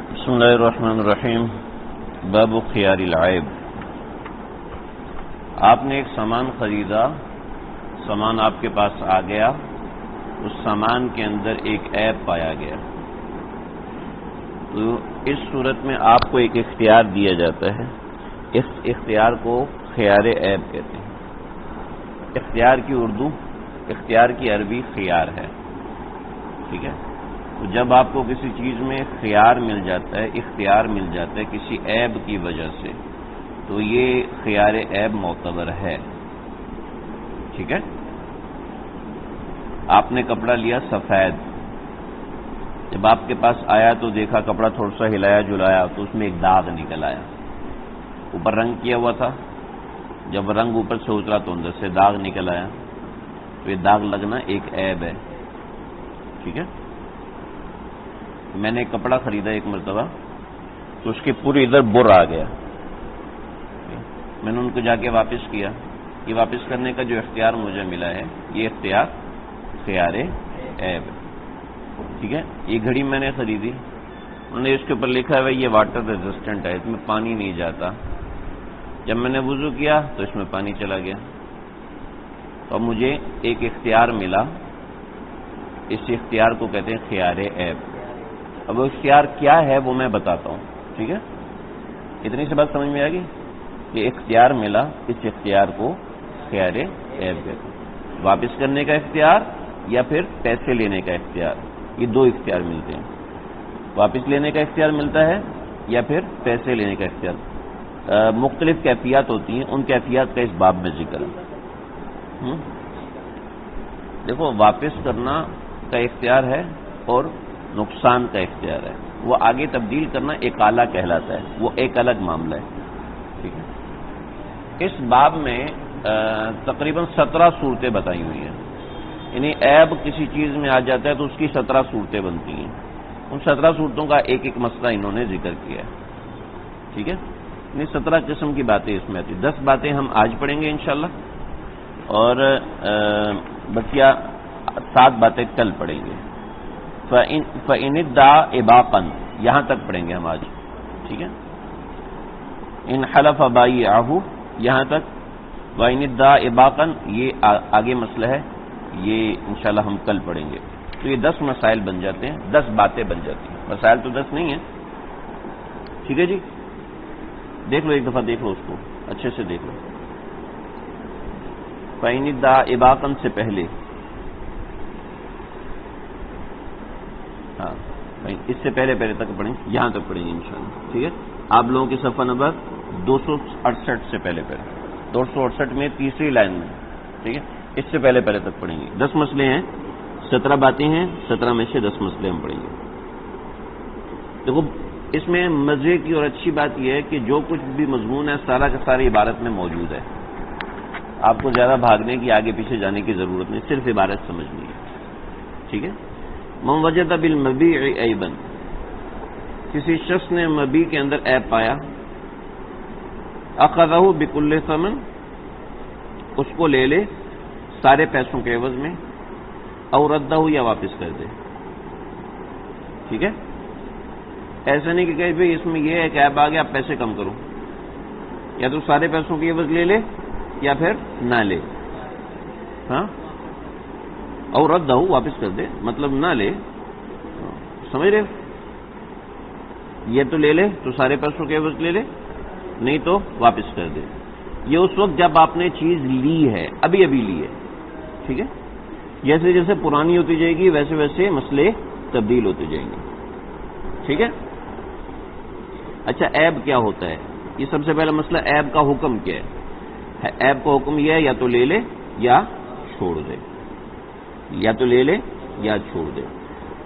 بسم اللہ الرحمن الرحیم باب خیار العیب۔ آپ نے ایک سامان خریدا، سامان آپ کے پاس آ گیا، اس سامان کے اندر ایک عیب پایا گیا، تو اس صورت میں آپ کو ایک اختیار دیا جاتا ہے۔ اس اختیار کو خیار عیب کہتے ہیں۔ اختیار کی اردو، اختیار کی عربی خیار ہے، ٹھیک ہے۔ تو جب آپ کو کسی چیز میں خیار مل جاتا ہے، اختیار مل جاتا ہے کسی عیب کی وجہ سے، تو یہ خیار عیب معتبر ہے، ٹھیک ہے۔ آپ نے کپڑا لیا سفید، جب آپ کے پاس آیا تو دیکھا کپڑا تھوڑا سا ہلایا جلایا تو اس میں ایک داغ نکل آیا۔ اوپر رنگ کیا ہوا تھا، جب رنگ اوپر سے اترا تو اندر سے داغ نکل آیا، تو یہ داغ لگنا ایک عیب ہے، ٹھیک ہے۔ میں نے ایک کپڑا خریدا ایک مرتبہ، تو اس کے پورے ادھر بر آ گیا، میں نے ان کو جا کے واپس کیا۔ یہ واپس کرنے کا جو اختیار مجھے ملا ہے، یہ اختیار خیار عیب ہے، ٹھیک ہے۔ یہ گھڑی میں نے خریدی، انہوں نے اس کے اوپر لکھا ہے یہ واٹر ریزسٹنٹ ہے، اس میں پانی نہیں جاتا۔ جب میں نے وضو کیا تو اس میں پانی چلا گیا، تو مجھے ایک اختیار ملا، اس اختیار کو کہتے ہیں خیار عیب۔ اب وہ اختیار کیا ہے وہ میں بتاتا ہوں، ٹھیک ہے۔ اتنی سی بات سمجھ میں آ گئی کہ اختیار ملا، اس اختیار کو خیار عیب کہتے ہیں۔ واپس کرنے کا اختیار یا پھر پیسے لینے کا اختیار، یہ دو اختیار ملتے ہیں۔ واپس لینے کا اختیار ملتا ہے یا پھر پیسے لینے کا اختیار۔ مختلف کیفیات ہوتی ہیں، ان کیفیات کا اس باب میں ذکر ہے۔ دیکھو، واپس کرنا کا اختیار ہے اور نقصان کا اختیار ہے، وہ آگے تبدیل کرنا اقالہ کہلاتا ہے، وہ ایک الگ معاملہ ہے، ٹھیک ہے۔ اس باب میں تقریباً 17 صورتیں بتائی ہوئی ہیں، یعنی عیب کسی چیز میں آ جاتا ہے تو اس کی 17 صورتیں بنتی ہیں۔ ان 17 صورتوں کا ایک ایک مسئلہ انہوں نے ذکر کیا ہے، ٹھیک ہے۔ یعنی 17 قسم کی باتیں اس میں آتی ہیں۔ 10 باتیں ہم آج پڑھیں گے انشاءاللہ، اور بقیہ 7 باتیں کل پڑھیں گے۔ فَإِنِ ادَّعَىٰ إِبَاقًا، یہاں تک پڑھیں گے ہم آج، ٹھیک ہے۔ إِنْ حَلَفَ بَائِعَهُ، یہاں تک۔ وَإِنِ ادَّعَىٰ إِبَاقًا، یہ آگے مسئلہ ہے، یہ انشاءاللہ ہم کل پڑھیں گے۔ تو یہ 10 مسائل بن جاتے ہیں، 10 باتیں بن جاتی ہیں۔ مسائل تو 10 نہیں ہیں، ٹھیک ہے جی۔ دیکھ لو، ایک دفعہ دیکھ لو، اس کو اچھے سے دیکھ لو۔ فَإِنِ ادَّعَىٰ إِبَاقًا سے پہلے، ہاں اس سے پہلے تک پڑھیں، یہاں تک پڑھیں گے انشاءاللہ، ٹھیک ہے۔ آپ لوگوں کے صفحہ نمبر 268 سے پہلے 268 میں تیسری لائن میں، ٹھیک ہے، اس سے پہلے تک پڑھیں گے۔ 10 مسئلے ہیں، 17 باتیں ہیں، 17 میں سے 10 مسئلے ہم پڑھیں گے۔ دیکھو، اس میں مزے کی اور اچھی بات یہ ہے کہ جو کچھ بھی مضمون ہے سارا کا سارا عبارت میں موجود ہے، آپ کو زیادہ بھاگنے کی، آگے پیچھے جانے کی ضرورت نہیں، صرف عبارت سمجھنی ہے، ٹھیک ہے۔ من وجد بالمبیع عیبا، کسی شخص نے مبیع کے اندر عیب پایا، اخذہ بکل ثمن، اس کو لے لے سارے پیسوں کے عوض میں، او ردہ، یا واپس کر دے، ٹھیک ہے۔ ایسا نہیں کہ بھئی اس میں یہ ہے کہ عیب آ گیا، آپ پیسے کم کرو، یا تو سارے پیسوں کے عوض لے لے یا پھر نہ لے، ہاں، اور رد ہو، واپس کر دے، مطلب نہ لے، سمجھ رہے ہو؟ یہ تو لے لے تو سارے پیسوں کے عوض لے لے، نہیں تو واپس کر دے۔ یہ اس وقت جب آپ نے چیز لی ہے، ابھی لی ہے، ٹھیک ہے۔ جیسے جیسے پرانی ہوتی جائے گی ویسے ویسے مسئلے تبدیل ہوتے جائیں گے، ٹھیک ہے۔ اچھا، عیب کیا ہوتا ہے؟ یہ سب سے پہلا مسئلہ، عیب کا حکم کیا ہے؟ عیب کا حکم یہ ہے یا تو لے لے یا چھوڑ دے، یا تو لے لے یا چھوڑ دے۔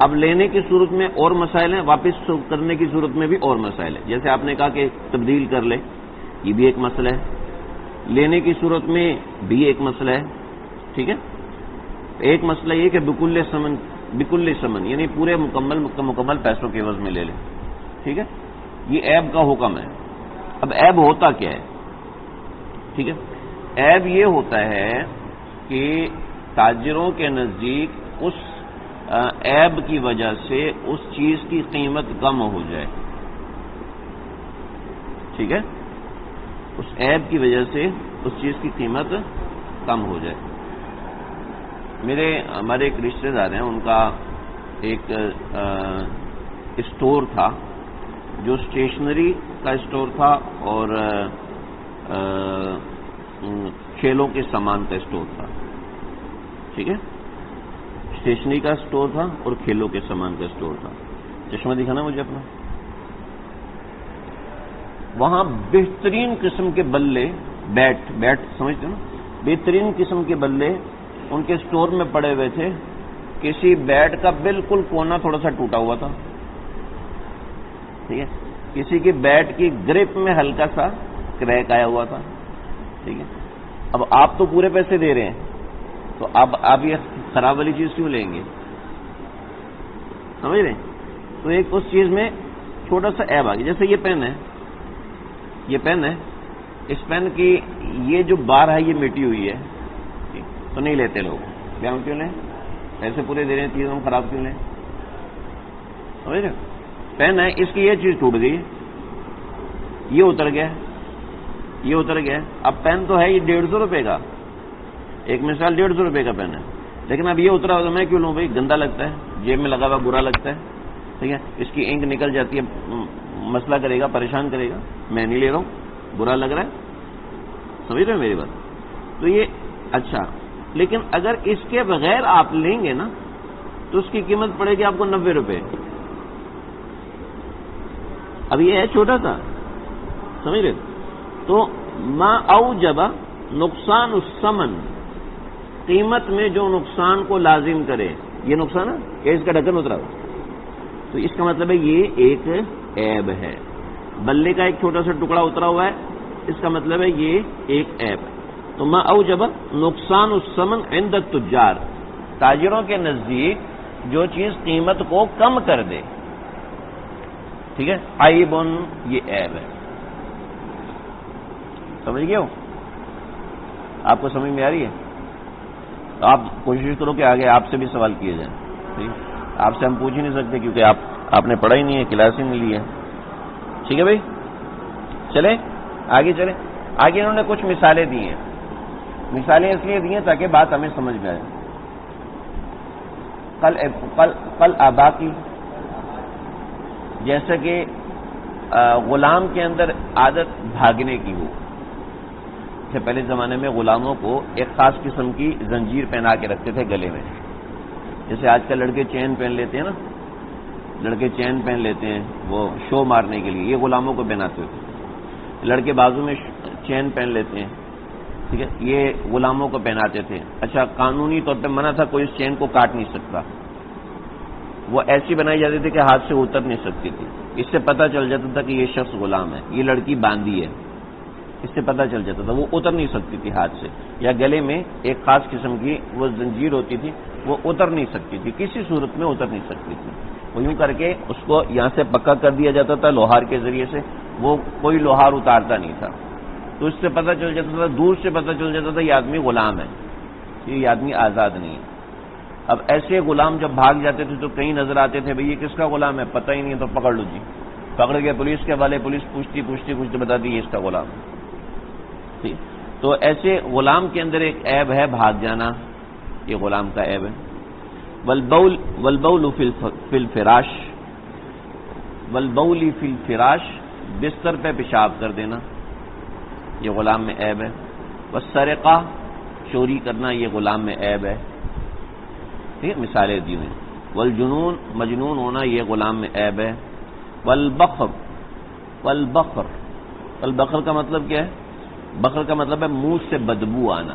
اب لینے کی صورت میں اور مسائل ہیں، واپس کرنے کی صورت میں بھی اور مسائل ہیں۔ جیسے آپ نے کہا کہ تبدیل کر لے، یہ بھی ایک مسئلہ ہے۔ لینے کی صورت میں بھی ایک مسئلہ ہے، ٹھیک ہے۔ ایک مسئلہ یہ کہ بکل ثمن، یعنی پورے مکمل پیسوں کے عوض میں لے لے، ٹھیک ہے۔ یہ عیب کا حکم ہے۔ اب عیب ہوتا کیا ہے، ٹھیک ہے۔ عیب یہ ہوتا ہے کہ تاجروں کے نزدیک اس عیب کی وجہ سے اس چیز کی قیمت کم ہو جائے، ٹھیک ہے، اس عیب کی وجہ سے اس چیز کی قیمت کم ہو جائے. ہمارے ایک رشتہ دار ہیں، ان کا ایک اسٹور تھا جو اسٹیشنری کا اسٹور تھا اور کھیلوں کے سامان کا اسٹور تھا. ٹھیک ہے، اسٹیشنری کا اسٹور تھا اور کھیلوں کے سامان کا اسٹور تھا. چشمہ دکھانا مجھے اپنا. وہاں بہترین قسم کے بلے، بیٹ سمجھتے نا، بہترین قسم کے بلے ان کے اسٹور میں پڑے ہوئے تھے. کسی بیٹ کا بالکل کونا تھوڑا سا ٹوٹا ہوا تھا. ٹھیک ہے، کسی کی بیٹ کی گرپ میں ہلکا سا کریک آیا ہوا تھا. ٹھیک ہے، اب آپ تو پورے پیسے دے رہے ہیں تو اب آپ یہ خراب والی چیز کیوں لیں گے؟ سمجھ رہے ہیں؟ تو ایک اس چیز میں چھوٹا سا عیب آ گیا. جیسے یہ پین ہے، یہ پین ہے، اس پین کی یہ جو بار ہے یہ مٹی ہوئی ہے تو نہیں لیتے لوگ. بیاں کیوں لیں؟ پیسے پورے دے رہے ہیں، چیزوں خراب کیوں لیں؟ سمجھ رہے؟ پین ہے، اس کی یہ چیز ٹوٹ گئی، یہ اتر گیا، یہ اتر گیا. اب پین تو ہے یہ 150 روپے کا، ایک مثال 150 روپے کا پین ہے، لیکن اب یہ اترا ہوا تو میں کیوں لوں بھائی؟ گندا لگتا ہے، جیب میں لگا ہوا برا لگتا ہے. ٹھیک ہے، اس کی انک نکل جاتی ہے، مسئلہ کرے گا، پریشان کرے گا، میں نہیں لے رہا ہوں، برا لگ رہا ہے. سمجھ رہے ہو میری بات؟ تو یہ اچھا، لیکن اگر اس کے بغیر آپ لیں گے نا تو اس کی قیمت پڑے گی آپ کو 90 روپے. اب یہ ہے چھوٹا سا، سمجھ رہے؟ تو ما اوجب نقصان الثمن، قیمت میں جو نقصان کو لازم کرے، یہ نقصان ہے کہ اس کا ڈھکن اترا ہو، تو اس کا مطلب ہے یہ ایک عیب ہے. بلے کا ایک چھوٹا سا ٹکڑا اترا ہوا ہے، اس کا مطلب ہے یہ ایک عیب ہے. تو ما اوجب نقصان الثمن عند التجار، تاجروں کے نزدیک جو چیز قیمت کو کم کر دے. ٹھیک ہے، عیب، یہ عیب ہے. سمجھ گئے ہو؟ آپ کو سمجھ میں آ رہی ہے؟ تو آپ کوشش کرو کہ آگے آپ سے بھی سوال کیے جائیں. ٹھیک، آپ سے ہم پوچھ ہی نہیں سکتے کیونکہ آپ نے پڑھا ہی نہیں ہے، کلاس ہی نہیں لی ہے. ٹھیک ہے بھائی، چلیں آگے چلیں. آگے انہوں نے کچھ مثالیں دی ہیں. مثالیں اس لیے دی ہیں تاکہ بات ہمیں سمجھ میں آئے. کل آبا کی، جیسا کہ غلام کے اندر عادت بھاگنے کی ہو. پہلے زمانے میں غلاموں کو ایک خاص قسم کی زنجیر پہنا کے رکھتے تھے گلے میں. جیسے آج کل لڑکے چین پہن لیتے ہیں نا، لڑکے چین پہن لیتے ہیں وہ شو مارنے کے لیے، یہ غلاموں کو پہناتے تھے. لڑکے بازو میں چین پہن لیتے ہیں، ٹھیک ہے، یہ غلاموں کو پہناتے تھے. اچھا، قانونی طور پہ منع تھا، کوئی اس چین کو کاٹ نہیں سکتا. وہ ایسی بنائی جاتی تھی کہ ہاتھ سے اتر نہیں سکتی تھی. اس سے پتہ چل جاتا تھا کہ یہ شخص غلام ہے، یہ لڑکی باندھی ہے. اس سے پتہ چل جاتا تھا. وہ اتر نہیں سکتی تھی ہاتھ سے، یا گلے میں ایک خاص قسم کی وہ زنجیر ہوتی تھی، وہ اتر نہیں سکتی تھی، کسی صورت میں اتر نہیں سکتی تھی. وہ یوں کر کے اس کو یہاں سے پکا کر دیا جاتا تھا لوہار کے ذریعے سے. وہ کوئی لوہار اتارتا نہیں تھا. تو اس سے پتہ چل جاتا تھا، دور سے پتہ چل جاتا تھا یہ آدمی غلام ہے، یہ آدمی آزاد نہیں ہے. اب ایسے غلام جب بھاگ جاتے تھے تو کہیں نظر آتے تھے، بھئی یہ کس کا غلام ہے، پتہ ہی نہیں ہے، تو پکڑ لو جی. پکڑ کے پولیس کے حوالے، پولیس پوچھتی بتا دی یہ اس کا غلام ہے. تو ایسے غلام کے اندر ایک عیب ہے بھاگ جانا، یہ غلام کا عیب ہے. والبول فی الفراش، والبول فی الفراش، بستر پہ پیشاب کر دینا، یہ غلام میں عیب ہے. والسرقہ، چوری کرنا، یہ غلام میں عیب ہے. ٹھیک ہے، مثالیں دی ہوئی. والجنون، مجنون ہونا، یہ غلام میں عیب ہے. والبخر، والبخر کا مطلب کیا ہے؟ بخر کا مطلب ہے منہ سے بدبو آنا.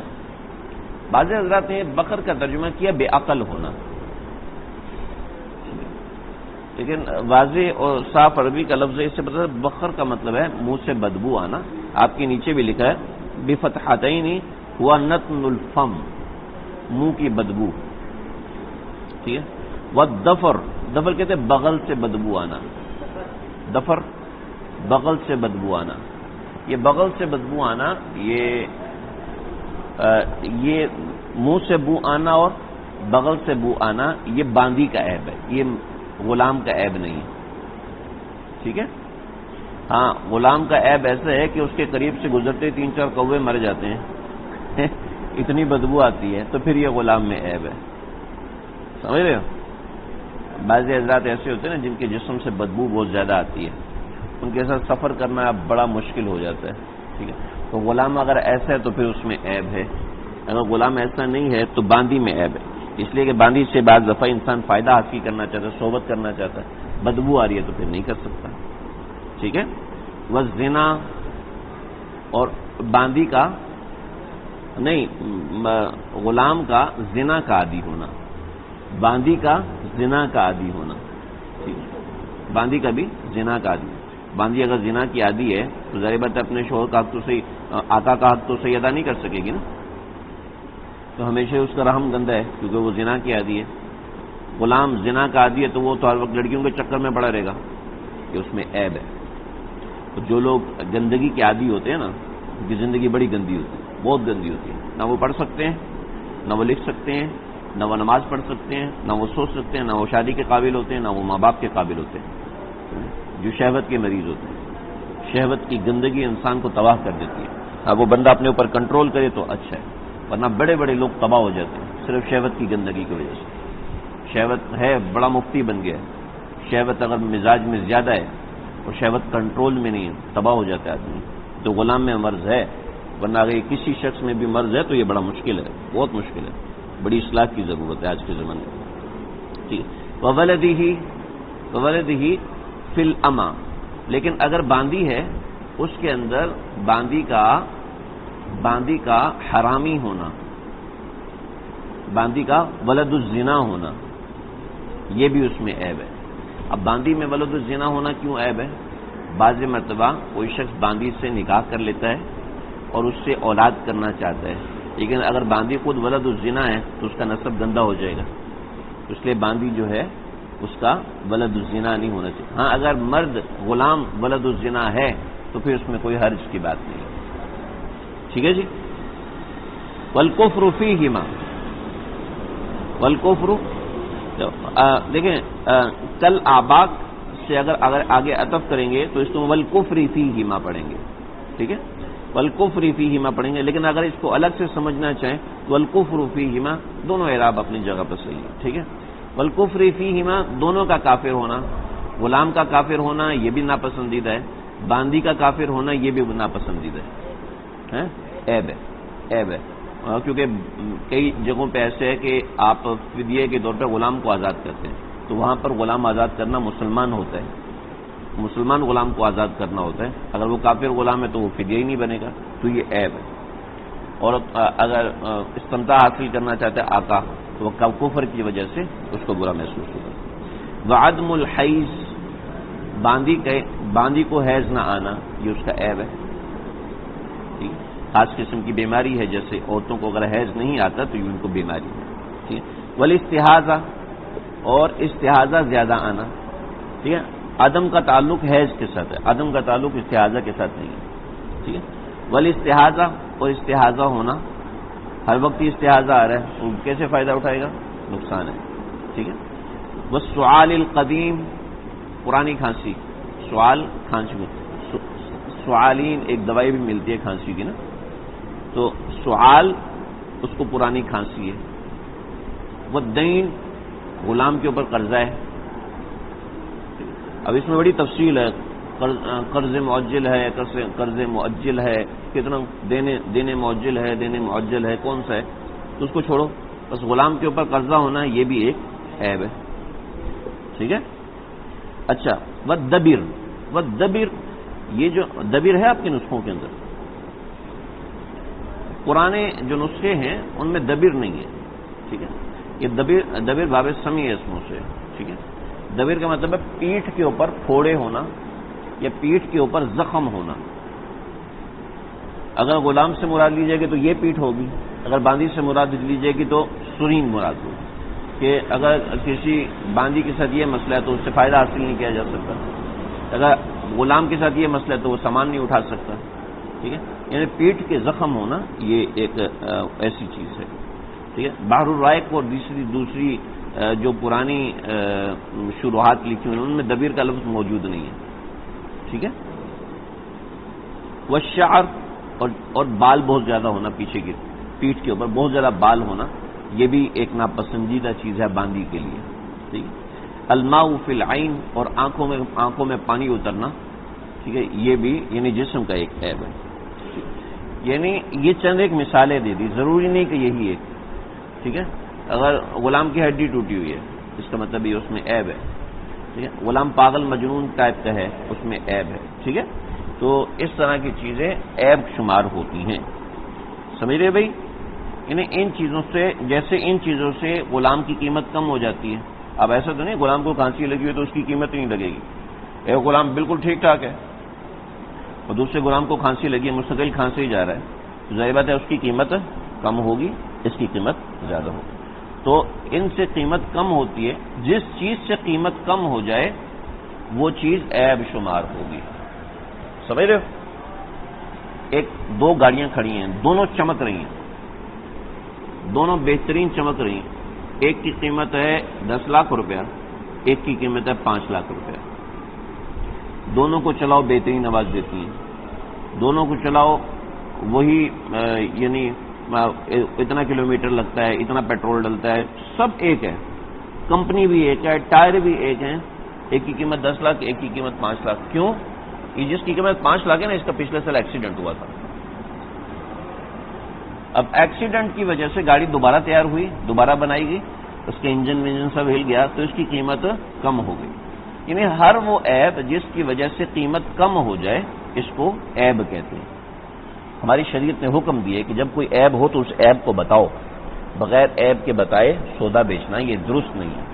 بعض حضرات نے بخر کا ترجمہ کیا بے عقل ہونا، لیکن واضح اور صاف عربی کا لفظ ہے. اس سے مطلب بخر کا مطلب ہے منہ سے بدبو آنا. آپ کے نیچے بھی لکھا ہے بفتحتین ہوا نتن الفم، منہ کی بدبو. ٹھیک ہے. والدفر، دفر کہتے ہیں بغل سے بدبو آنا. دفر، بغل سے بدبو آنا. یہ بغل سے بدبو آنا، یہ منہ سے بو آنا اور بغل سے بو آنا، یہ باندی کا عیب ہے، یہ غلام کا عیب نہیں ہے. ٹھیک ہے. ہاں غلام کا عیب ایسا ہے کہ اس کے قریب سے گزرتے 3-4 کوے مر جاتے ہیں اتنی بدبو آتی ہے، تو پھر یہ غلام میں عیب ہے. سمجھ رہے ہو؟ بعض حضرات ایسے ہوتے ہیں نا جن کے جسم سے بدبو بہت زیادہ آتی ہے، ان کے ساتھ سفر کرنا بڑا مشکل ہو جاتا ہے. ٹھیک ہے، تو غلام اگر ایسا ہے تو پھر اس میں عیب ہے. اگر غلام ایسا نہیں ہے تو باندی میں عیب ہے، اس لیے کہ باندی سے بعض دفعہ انسان فائدہ حاصل کرنا چاہتا ہے، صحبت کرنا چاہتا ہے، بدبو آ رہی ہے تو پھر نہیں کر سکتا. ٹھیک ہے. وہ زنا اور باندی کا نہیں، غلام کا زنا کا عادی ہونا، باندی کا زنا کا عادی ہونا. ٹھیک ہے، باندی کا بھی زنا کا عادی. باندی اگر زنا کی عادی ہے تو ظاہر بات ہے اپنے شوہر کا حق تو صحیح، آقا کا حق تو صحیح ادا نہیں کر سکے گی نا، تو ہمیشہ اس کا رحم گندا ہے کیونکہ وہ زنا کی عادی ہے. غلام زنا کا عادی ہے تو وہ تو ہر وقت لڑکیوں کے چکر میں پڑا رہے گا، کہ اس میں عیب ہے. تو جو لوگ گندگی کے عادی ہوتے ہیں نا، ان کی زندگی بڑی گندی ہوتی ہے، بہت گندی ہوتی ہے. نہ وہ پڑھ سکتے ہیں، نہ وہ لکھ سکتے ہیں، نہ وہ نماز پڑھ سکتے ہیں، نہ وہ سوچ سکتے ہیں، نہ وہ شادی کے قابل ہوتے ہیں، نہ وہ ماں باپ کے قابل ہوتے ہیں. جو شہوت کے مریض ہوتے ہیں، شہوت کی گندگی انسان کو تباہ کر دیتی ہے. اب وہ بندہ اپنے اوپر کنٹرول کرے تو اچھا ہے، ورنہ بڑے بڑے لوگ تباہ ہو جاتے ہیں صرف شہوت کی گندگی کی وجہ سے. شہوت ہے بڑا مفتی بن گیا ہے. شہوت اگر مزاج میں زیادہ ہے اور شہوت کنٹرول میں نہیں ہے، تباہ ہو جاتا ہے آدمی. تو غلام میں مرض ہے، ورنہ اگر کسی شخص میں بھی مرض ہے تو یہ بڑا مشکل ہے، بہت مشکل ہے، بڑی اصلاح کی ضرورت ہے آج کے زمانے میں. ٹھیک ہے. وولدہ فی الاما، لیکن اگر باندی ہے اس کے اندر باندی کا حرامی ہونا، باندی کا ولد الزنا ہونا، یہ بھی اس میں عیب ہے. اب باندی میں ولد الزنا ہونا کیوں عیب ہے؟ بعض مرتبہ کوئی شخص باندی سے نکاح کر لیتا ہے اور اس سے اولاد کرنا چاہتا ہے، لیکن اگر باندی خود ولد الزنا ہے تو اس کا نسب گندا ہو جائے گا، اس لیے باندی جو ہے اس کا ولد الزنا نہیں ہونا چاہیے. ہاں اگر مرد غلام ولد الزنا ہے تو پھر اس میں کوئی حرج کی بات نہیں. ٹھیک ہے جی. والکفر فیہما، والکفر دیکھیں کل آباک سے اگر آگے عطف کریں گے تو اس کو والکفر فیہما پڑھیں گے. ٹھیک ہے، والکفر فیہما پڑھیں گے، لیکن اگر اس کو الگ سے سمجھنا چاہیں تو والکفر فیہما دونوں اعراب اپنی جگہ پر صحیح ہے. ٹھیک ہے. والکفر فیہما دونوں کا کافر ہونا، غلام کا کافر ہونا یہ بھی ناپسندیدہ ہے، باندی کا کافر ہونا یہ بھی ناپسندیدہ ہے. عیب ہے، عیب ہے. کیونکہ کئی جگہوں پہ ایسے ہے کہ آپ فدیے کے طور پہ غلام کو آزاد کرتے ہیں، تو وہاں پر غلام آزاد کرنا مسلمان ہوتا ہے، مسلمان غلام کو آزاد کرنا ہوتا ہے. اگر وہ کافر غلام ہے تو وہ فدیہ ہی نہیں بنے گا، تو یہ عیب ہے. اور اگر استمتاع حاصل کرنا چاہتا ہے آقا تو وہ کفر کی وجہ سے اس کو برا محسوس ہوگا. وعدم الحیض، باندی کو حیض نہ آنا یہ اس کا عیب ہے. ٹھیک ہے، خاص قسم کی بیماری ہے، جیسے عورتوں کو اگر حیض نہیں آتا تو یہ ان کو بیماری ہے. ٹھیک ہے. والاستحاضہ، اور استحاضہ زیادہ آنا. ٹھیک ہے، عدم کا تعلق حیض کے ساتھ ہے، عدم کا تعلق استحاضہ کے ساتھ نہیں ہے. ٹھیک ہے. والاستحاضہ، اور استحاضہ ہونا، ہر وقت ہی استحاضہ آ رہا ہے تو کیسے فائدہ اٹھائے گا؟ نقصان ہے. ٹھیک ہے. والسعال القدیم، پرانی کھانسی، سعال کھانسی میں سعالین ایک دوائی بھی ملتی ہے کھانسی کی نا، تو سعال اس کو پرانی کھانسی ہے. والدین، غلام کے اوپر قرضہ ہے. اب اس میں بڑی تفصیل ہے، قرض معجل ہے، قرض معجل ہے، کتنا دینے معجل ہے، دینے معجل ہے، کون سا ہے، تو اس کو چھوڑو. بس غلام کے اوپر قرضہ ہونا یہ بھی ایک عیب ہے. ٹھیک ہے. اچھا، والدبر، والدبر یہ جو دبر ہے آپ کے نسخوں کے اندر، پرانے جو نسخے ہیں ان میں دبر نہیں ہے. ٹھیک ہے. یہ دبر باب سمی ہے اسموں سے. ٹھیک ہے. دبر کا مطلب ہے پیٹھ کے اوپر پھوڑے ہونا یا پیٹھ کے اوپر زخم ہونا. اگر غلام سے مراد لی جائے گی تو یہ پیٹھ ہوگی، اگر باندی سے مراد لی جائے گی تو سرین مراد ہوگی. کہ اگر کسی باندی کے ساتھ یہ مسئلہ ہے تو اس سے فائدہ حاصل نہیں کیا جا سکتا، اگر غلام کے ساتھ یہ مسئلہ ہے تو وہ سامان نہیں اٹھا سکتا. ٹھیک ہے. یعنی پیٹھ کے زخم ہونا یہ ایک ایسی چیز ہے. ٹھیک ہے. بحر الرائق اور دوسری جو پرانی شروحات لکھی ہوئی ان میں دبیر کا لفظ موجود نہیں ہے. ٹھیک ہے. والشعر، اور بال بہت زیادہ ہونا، پیچھے کی پیٹھ کے اوپر بہت زیادہ بال ہونا، یہ بھی ایک ناپسندیدہ چیز ہے باندی کے لیے. ٹھیک ہے. الماء فی العین، اور آنکھوں میں پانی اترنا، ٹھیک ہے، یہ بھی یعنی جسم کا ایک عیب ہے. یعنی یہ چند ایک مثالیں دے دی، ضروری نہیں کہ یہی ایک. ٹھیک ہے. اگر غلام کی ہڈی ٹوٹی ہوئی ہے، اس کا مطلب یہ اس میں عیب ہے. ٹھیک ہے. غلام پاگل مجنون ٹائپ کا ہے، اس میں عیب ہے. ٹھیک ہے. تو اس طرح کی چیزیں عیب شمار ہوتی ہیں. سمجھ رہے بھائی؟ یعنی ان چیزوں سے، جیسے ان چیزوں سے غلام کی قیمت کم ہو جاتی ہے. اب ایسا تو نہیں غلام کو کھانسی لگی ہوئی تو اس کی قیمت نہیں لگے گی. ایک غلام بالکل ٹھیک ٹھاک ہے اور دوسرے غلام کو کھانسی لگی ہے، مستقل کھانسی ہی جا رہا ہے، تو ظاہر بات ہے اس کی قیمت کم ہوگی، اس کی قیمت زیادہ ہوگی. تو ان سے قیمت کم ہوتی ہے. جس چیز سے قیمت کم ہو جائے وہ چیز عیب شمار ہوگی. سمجھ رہے ہو؟ ایک دو گاڑیاں کھڑی ہیں، دونوں چمک رہی ہیں، دونوں بہترین چمک رہی ہیں. ایک کی قیمت ہے 10 لاکھ روپیہ، ایک کی قیمت ہے 5 لاکھ روپیہ. دونوں کو چلاؤ بہترین آواز دیتی ہیں، دونوں کو چلاؤ وہی یعنی اتنا کلومیٹر لگتا ہے، اتنا پیٹرول ڈلتا ہے، سب ایک ہے، کمپنی بھی ایک ہے، ٹائر بھی ایک ہیں. ایک کی قیمت 10 لاکھ، ایک کی قیمت 5 لاکھ. کیوں؟ یہ جس کی قیمت 5 لاکھ ہے نا، اس کا پچھلے سال ایکسیڈنٹ ہوا تھا. اب ایکسیڈنٹ کی وجہ سے گاڑی دوبارہ تیار ہوئی، دوبارہ بنائی گئی، اس کے انجن ونجن سب ہل گیا، تو اس کی قیمت کم ہو گئی. یعنی ہر وہ عیب جس کی وجہ سے قیمت کم ہو جائے اس کو عیب کہتے ہیں. ہماری شریعت نے حکم دیا ہے کہ جب کوئی عیب ہو تو اس عیب کو بتاؤ، بغیر عیب کے بتائے سودا بیچنا یہ درست نہیں ہے.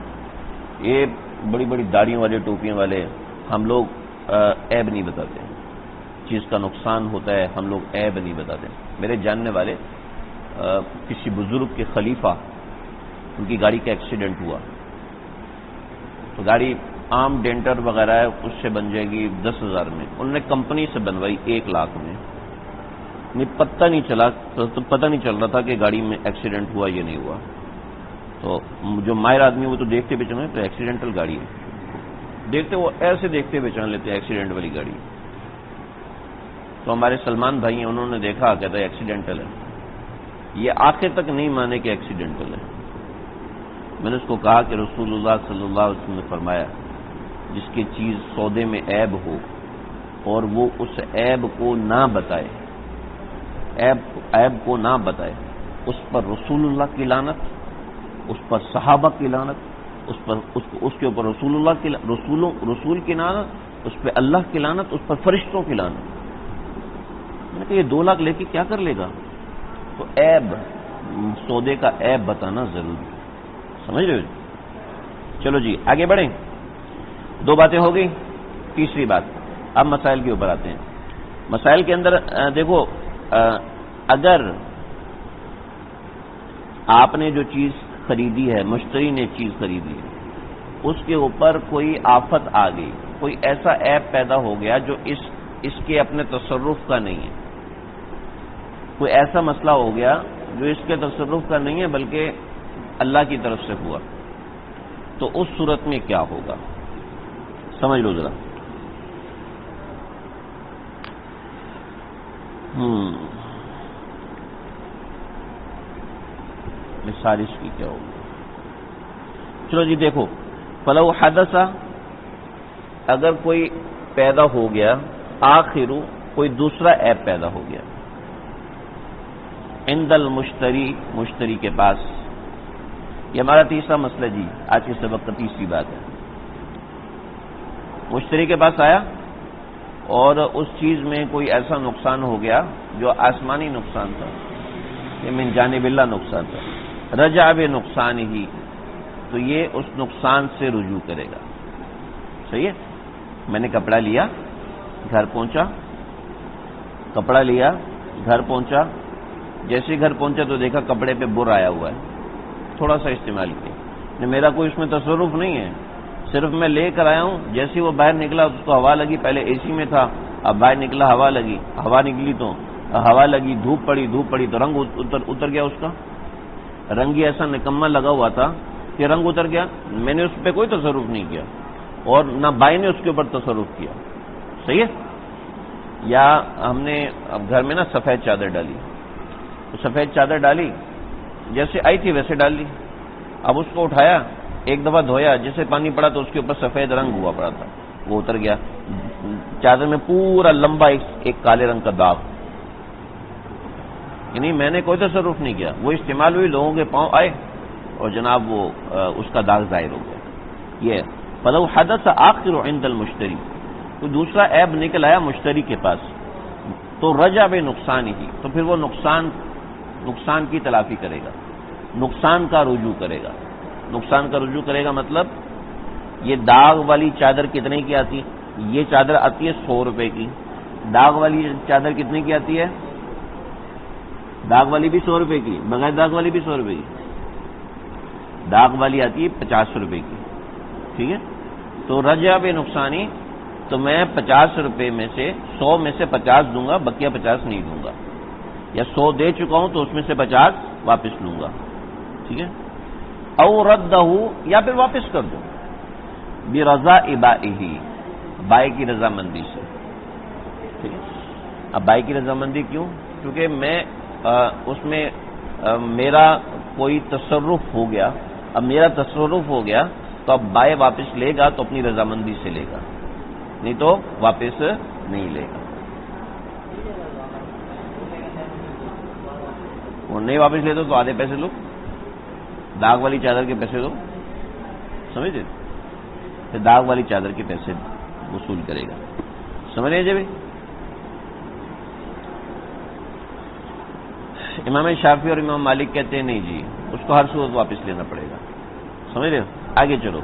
یہ بڑی بڑی داڑیوں والے، ٹوپیوں والے، ہم لوگ عیب نہیں بتاتے. چیز کا نقصان ہوتا ہے، ہم لوگ عیب نہیں بتاتے. میرے جاننے والے کسی بزرگ کے خلیفہ، ان کی گاڑی کا ایکسیڈنٹ ہوا، تو گاڑی عام ڈینٹر وغیرہ ہے، اس سے بن جائے گی 10,000 میں. انہوں نے کمپنی سے بنوائی 1 لاکھ میں. پتہ نہیں چل رہا تھا کہ گاڑی میں ایکسیڈنٹ ہوا یا نہیں ہوا. تو جو ماہر آدمی وہ تو دیکھتے پہچانے تو ایکسیڈنٹل گاڑی ہے، دیکھتے وہ ایسے دیکھتے پہچان لیتے ہیں ایکسیڈنٹ والی گاڑی. تو ہمارے سلمان بھائی ہیں، انہوں نے دیکھا، کہتا ہے ایکسیڈنٹل ہے. یہ آخر تک نہیں مانے کہ ایکسیڈنٹل ہے. میں نے اس کو کہا کہ رسول اللہ صلی اللہ علیہ وسلم نے فرمایا جس کی چیز سودے میں عیب ہو اور وہ اس عیب کو نہ بتائے، عیب کو نہ بتائے، اس پر رسول اللہ کی لعنت، اس پر صحابہ کی لعنت، اس کے اوپر رسول اللہ کی رسول کی لعنت، اس پہ اللہ کی لعنت، اس پر فرشتوں کی لعنت. میں نے کہا یہ 2 لاکھ لے کے کیا کر لے گا؟ تو عیب، سودے کا عیب بتانا ضروری. سمجھ رہے ہو؟ چلو جی آگے بڑھیں. 2 باتیں ہو گئی. تیسری بات، اب مسائل کے اوپر آتے ہیں. مسائل کے اندر دیکھو، اگر آپ نے جو چیز خریدی ہے، مشتری نے چیز خریدی ہے، اس کے اوپر کوئی آفت آ گئی، کوئی ایسا عیب پیدا ہو گیا جو اس کے اپنے تصرف کا نہیں ہے، کوئی ایسا مسئلہ ہو گیا جو اس کے تصرف کا نہیں ہے بلکہ اللہ کی طرف سے ہوا، تو اس صورت میں کیا ہوگا؟ سمجھ لو ذرا. مثال اس کی کیا ہوگی؟ چلو جی دیکھو، فلو حدث، اگر کوئی پیدا ہو گیا، آخر کوئی دوسرا عیب پیدا ہو گیا، عند المشتری، مشتری کے پاس. یہ ہمارا تیسرا مسئلہ جی، آج کے سبق کا تیسری بات ہے. مشتری کے پاس آیا اور اس چیز میں کوئی ایسا نقصان ہو گیا جو آسمانی نقصان تھا، یہ من جانب اللہ نقصان تھا. رجع بے نقصان ہی، تو یہ اس نقصان سے رجوع کرے گا. صحیح ہے؟ میں نے کپڑا لیا، گھر پہنچا، کپڑا لیا، گھر پہنچا، جیسے گھر پہنچا تو دیکھا کپڑے پہ بر آیا ہوا ہے، تھوڑا سا استعمال کیا. میرا کوئی اس میں تصرف نہیں ہے، صرف میں لے کر آیا ہوں. جیسے وہ باہر نکلا اس کو ہوا لگی، پہلے اے سی میں تھا، اب باہر نکلا ہوا لگی، ہوا نکلی تو ہوا لگی، دھوپ پڑی تو رنگ اتر گیا. اس کا رنگ ہی ایسا نکما لگا ہوا تھا کہ رنگ اتر گیا. میں نے اس پہ کوئی تصرف نہیں کیا اور نہ بھائی نے اس کے اوپر تصرف کیا. صحیح ہے؟ یا ہم نے اب گھر میں نا سفید چادر ڈالی، تو سفید چادر ڈالی جیسے آئی تھی ویسے ڈال لی، اب اس کو اٹھایا ایک دفعہ دھویا، جیسے پانی پڑا تو اس کے اوپر سفید رنگ ہوا پڑا تھا، وہ اتر گیا، چادر میں پورا لمبا ایک کالے رنگ کا داغ، یعنی میں نے کوئی تصرف نہیں کیا، وہ استعمال ہوئی، لوگوں کے پاؤں آئے اور جناب وہ اس کا داغ ظاہر ہو گیا۔ یہ فلو حدث آخر عند المشتری، تو دوسرا عیب نکل آیا مشتری کے پاس، تو رجع بے نقصان ہی، تو پھر وہ نقصان کی تلافی کرے گا، نقصان کا رجوع کرے گا۔ نقصان کا رجوع کرے گا مطلب یہ داغ والی چادر کتنے کی آتی ہے؟ یہ چادر آتی ہے 100 روپے کی، داغ والی چادر کتنے کی آتی ہے؟ داغ والی بھی 100 روپے کی، بغیر داغ والی بھی 100 روپے کی، داغ والی آتی ہے 50 روپے کی، ٹھیک ہے؟ تو رجع بے نقصانی، تو میں 50 روپے میں سے 100 میں سے 50 دوں گا، بقیہ 50 نہیں دوں گا، یا 100 دے چکا ہوں تو اس میں سے 50 واپس لوں گا، ٹھیک ہے؟ او ردہ، یا پھر واپس کر دوں برضا بائہ، بائے کی رضامندی سے، ٹھیک ہے؟ اب بائے کی رضامندی کیوں؟ کیونکہ میں اس میں میرا کوئی تصرف ہو گیا، اب میرا تصرف ہو گیا تو اب بائے واپس لے گا تو اپنی رضامندی سے لے گا، نہیں تو واپس نہیں لے گا۔ وہ نہیں واپس لے دو تو آدھے پیسے لو، داغ والی چادر کے پیسے دو، سمجھے؟ پھر داغ والی چادر کے پیسے وصول کرے گا، سمجھ لیجیے بھائی۔ امام شافعی اور امام مالک کہتے ہیں نہیں جی، اس کو ہر صورت واپس لینا پڑے گا، سمجھ رہے ہو؟ آگے چلو،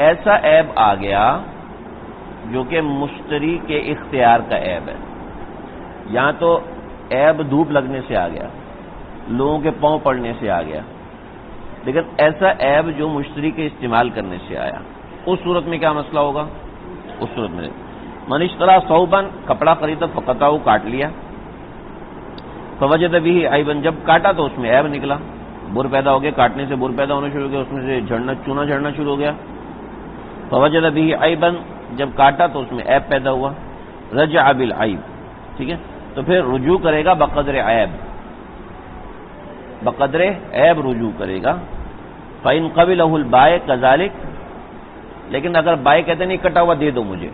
ایسا عیب آ گیا جو کہ مشتری کے اختیار کا عیب ہے، یہاں تو عیب دھوپ لگنے سے آ گیا، لوگوں کے پاؤں پڑنے سے آ گیا، لیکن ایسا عیب جو مشتری کے استعمال کرنے سے آیا، اس صورت میں کیا مسئلہ ہوگا؟ اس صورت میں من اشترى ثوبا، کپڑا خریدا، فقطعه، کاٹ لیا، فوجد به عیبا، جب کاٹا تو اس میں عیب نکلا، بر پیدا ہو گیا، کاٹنے سے بر پیدا ہونا شروع ہو گیا، اس میں سے چونا جھڑنا شروع ہو گیا، فوجد به عیبا، جب کاٹا تو اس میں عیب پیدا ہوا، رجع بالعیب، ٹھیک ہے؟ تو پھر رجوع کرے گا بقدر عیب، بقدر عیب رجوع کرے گا۔ فإن قبله البائع كذلك، لیکن اگر بائع کہتے نہیں کٹا ہوا دے دو مجھے،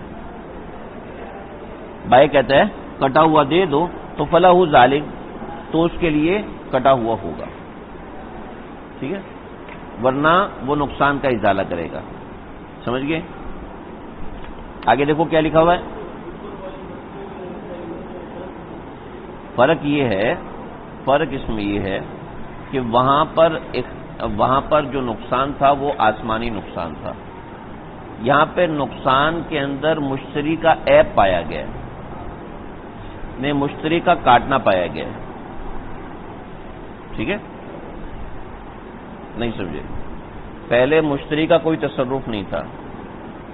بائع کہتا ہے کٹا ہوا دے دو، تو فلہ ذلك، تو اس کے لیے کٹا ہوا ہوگا، ٹھیک ہے؟ ورنہ وہ نقصان کا ازالہ کرے گا، سمجھ گئے؟ آگے دیکھو کیا لکھا ہوا ہے، فرق اس میں یہ ہے کہ وہاں پر جو نقصان تھا وہ آسمانی نقصان تھا، یہاں پہ نقصان کے اندر مشتری کا عیب پایا گیا، نہیں مشتری کا کاٹنا پایا گیا، ٹھیک ہے؟ نہیں سمجھے؟ پہلے مشتری کا کوئی تصرف نہیں تھا،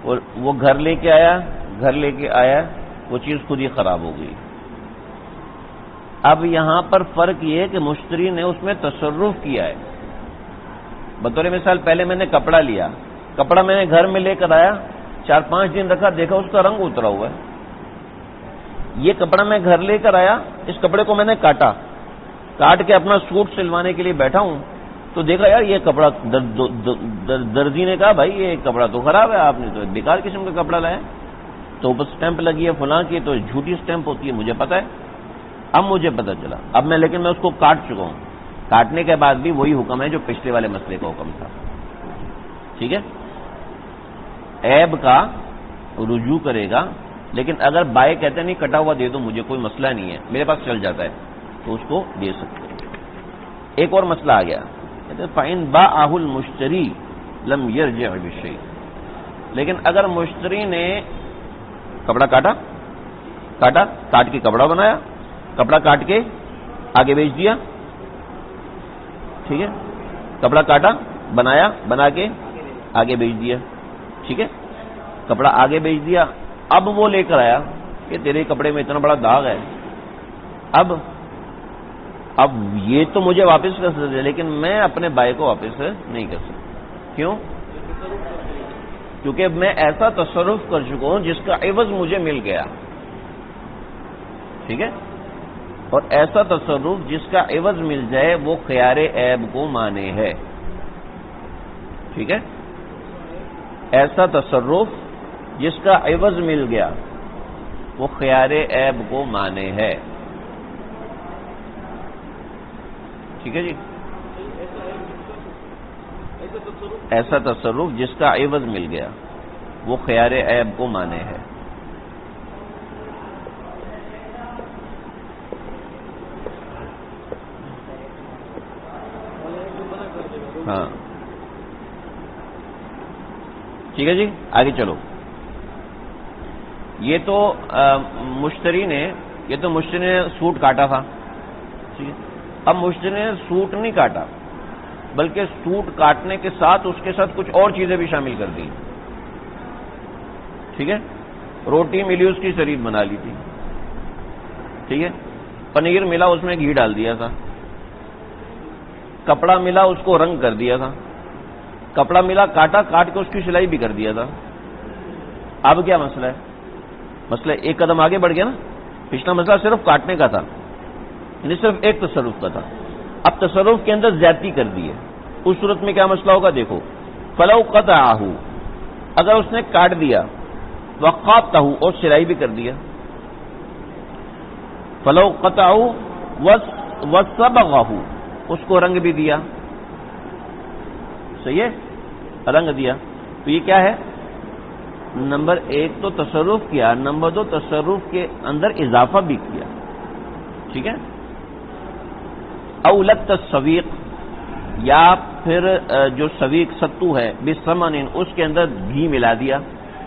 اور وہ گھر لے کے آیا وہ چیز خود ہی خراب ہو گئی۔ اب یہاں پر فرق یہ ہے کہ مشتری نے اس میں تصرف کیا ہے، بطور مثال پہلے میں نے کپڑا لیا، کپڑا میں نے گھر میں لے کر آیا، 4-5 دن رکھا، دیکھا اس کا رنگ اترا ہوا ہے، یہ کپڑا میں گھر لے کر آیا، اس کپڑے کو میں نے کاٹ کے اپنا سوٹ سلوانے کے لیے بیٹھا ہوں، تو دیکھا یار یہ کپڑا درزی نے کہا بھائی یہ کپڑا تو خراب ہے، آپ نے تو بیکار قسم کا کپڑا لایا، تو اوپر اسٹیمپ لگی ہے فلاں کی، تو جھوٹی اسٹیمپ ہوتی ہے، مجھے پتا ہے، اب مجھے پتا چلا، اب لیکن میں اس کو کاٹ چکا ہوں، کاٹنے کے بعد بھی وہی حکم ہے جو پچھلے والے مسئلے کا حکم تھا، ٹھیک ہے؟ عیب کا رجوع کرے گا، لیکن اگر بائع کہتے نہیں کٹا ہوا دے دو مجھے، کوئی مسئلہ نہیں ہے، میرے پاس چل جاتا ہے، تو اس کو دے سکتے ہیں۔ ایک اور مسئلہ آ گیا، کہتے ہیں فَإِن بَاعَهُ الْمُشْتَرِي لَمْ يَرْجِعْ بِشَيْءٍ، لیکن اگر مشتری نے کپڑا کاٹ کے کپڑا بنایا، کپڑا کاٹ کے آگے بیچ دیا، ٹھیک ہے؟ کپڑا کاٹا، بنا کے آگے بیچ دیا، ٹھیک ہے؟ کپڑا آگے بیچ دیا، اب وہ لے کر آیا کہ تیرے کپڑے میں اتنا بڑا داغ ہے، اب یہ تو مجھے واپس کر سکتے، لیکن میں اپنے بائع کو واپس نہیں کر سکتا، کیوں؟ کیونکہ میں ایسا تصرف کر چکا ہوں جس کا عوض مجھے مل گیا، ٹھیک ہے، اور ایسا تصرف جس کا عوض مل جائے وہ خیار عیب کو مانے ہے، ٹھیک ہے، ایسا تصرف جس کا عوض مل گیا وہ خیار عیب کو مانے ہے، ٹھیک ہے جی، ایسا تصرف جس کا عوض مل گیا وہ خیار عیب کو مانے ہے۔ ہاں ٹھیک ہے جی، آگے چلو۔ یہ تو مشتری نے سوٹ کاٹا تھا، ٹھیک ہے، اب مشتری نے سوٹ نہیں کاٹا بلکہ سوٹ کاٹنے کے ساتھ اس کے ساتھ کچھ اور چیزیں بھی شامل کر دی، ٹھیک ہے، روٹی ملی اس کی شریف بنا لی تھی، ٹھیک ہے، پنیر ملا اس میں گھی ڈال دیا تھا، کپڑا ملا اس کو رنگ کر دیا تھا، کپڑا ملا کاٹ کے اس کی سلائی بھی کر دیا تھا۔ اب کیا مسئلہ ہے؟ مسئلہ ایک قدم آگے بڑھ گیا نا، پچھلا مسئلہ صرف کاٹنے کا تھا، یعنی صرف ایک تصرف کا تھا، اب تصرف کے اندر زیادتی کر دی ہے، اس صورت میں کیا مسئلہ ہوگا دیکھو، فلو قطعہ، اگر اس نے کاٹ دیا، وقاتہ، اور سلائی بھی کر دیا، فلو قطعہ وصبغہ، اس کو رنگ بھی دیا، صحیح ہے، رنگ دیا، تو یہ کیا ہے؟ نمبر ایک تو تصرف کیا، نمبر دو تصرف کے اندر اضافہ بھی کیا، ٹھیک ہے، اولت السویق، یا پھر جو سویق ستو ہے بثمن، اس کے اندر گھی ملا دیا،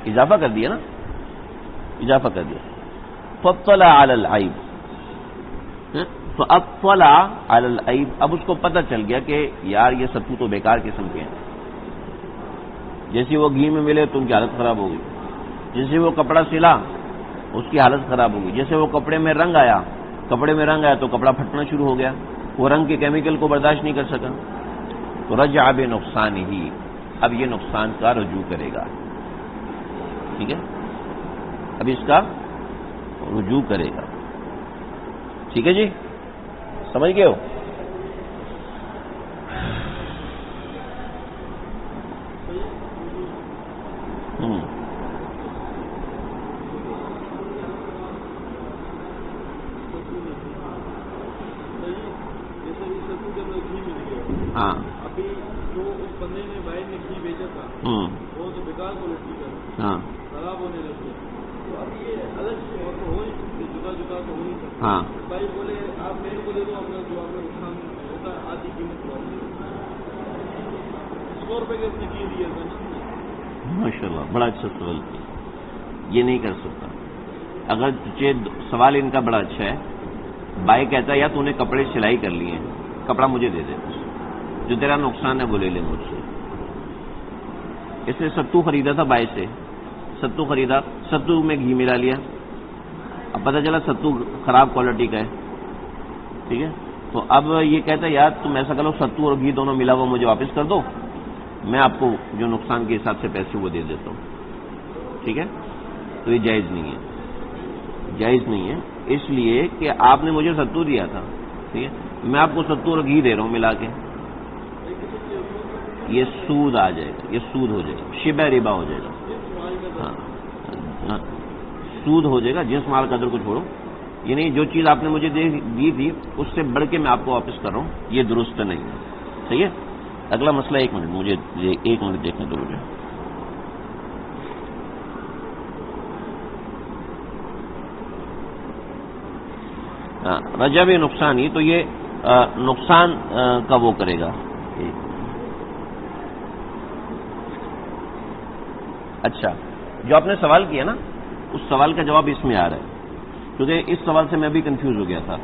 اضافہ کر دیا نا، اضافہ کر دیا، فاطلع علی العیب، فاطلع علی العیب، اب اس کو پتہ چل گیا کہ یار یہ ستو تو بیکار قسم کے ہیں، جیسے وہ گھی میں ملے تو ان کی حالت خراب ہو گئی، جیسے وہ کپڑا سلا اس کی حالت خراب ہو گئی، جیسے وہ کپڑے میں رنگ آیا تو کپڑا پھٹنا شروع ہو گیا، وہ رنگ کے کیمیکل کو برداشت نہیں کر سکا، تو رجع بنقصان ہی، اب یہ نقصان کا رجوع کرے گا، ٹھیک ہے، اب اس کا رجوع کرے گا، ٹھیک ہے جی، سمجھ گئے ہو؟ ہاں ابھی جو اس بندے نے بھائی نے گھی بیچا تھا وہ تو بیکار کوالٹی کا ہاں خراب ہونے لگے، تو اب یہ الگ سے تو ہو نہیں سکتے، جدا جدا تو ہو نہیں سکتے، ہاں بھائی بولے آپ میرے کو دے دو اپنا جو آپ کا نقصان ہوتا ہے آدھی قیمت والی 100 روپے کے اس نے گھی دیا تھا نا، ماشاء اللہ، بڑا اچھا سوال کیا، یہ نہیں کر سکتا، اگر تجھے سوال ان کا بڑا اچھا ہے، بھائی کہتا ہے یا تو نے کپڑے سلائی کر لیے ہیں، کپڑا مجھے دے دے، جو تیرا نقصان ہے وہ لے لے مجھ سے، اس نے ستو خریدا تھا بائی سے، ستو خریدا، ستو میں گھی ملا لیا، اب پتہ چلا ستو خراب کوالٹی کا ہے، ٹھیک ہے، تو اب یہ کہتا ہے یار تم ایسا کرو ستو اور گھی دونوں ملا ہوا مجھے واپس کر دو، میں آپ کو جو نقصان کے حساب سے پیسے وہ دے دیتا ہوں، ٹھیک ہے، تو یہ جائز نہیں ہے، جائز نہیں ہے، اس لیے کہ آپ نے مجھے ستو دیا تھا، ٹھیک ہے، میں آپ کو ستو اور گھی دے رہا ہوں ملا کے، یہ سود آ جائے گا، یہ سود ہو جائے گا، شبہ ربا ہو جائے گا، ہاں سود ہو جائے گا، جنس مال قدر کو چھوڑو، یعنی جو چیز آپ نے مجھے دی تھی اس سے بڑھ کے میں آپ کو واپس کر رہا ہوں، یہ درست نہیں ہے، صحیح ہے۔ اگلا مسئلہ ایک منٹ دیکھنے دو مجھے، رجع بھی نقصان ہی، تو یہ نقصان کا وہ کرے گا، اچھا جو آپ نے سوال کیا نا اس سوال کا جواب اس میں آ رہا ہے، کیونکہ اس سوال سے میں بھی کنفیوز ہو گیا تھا،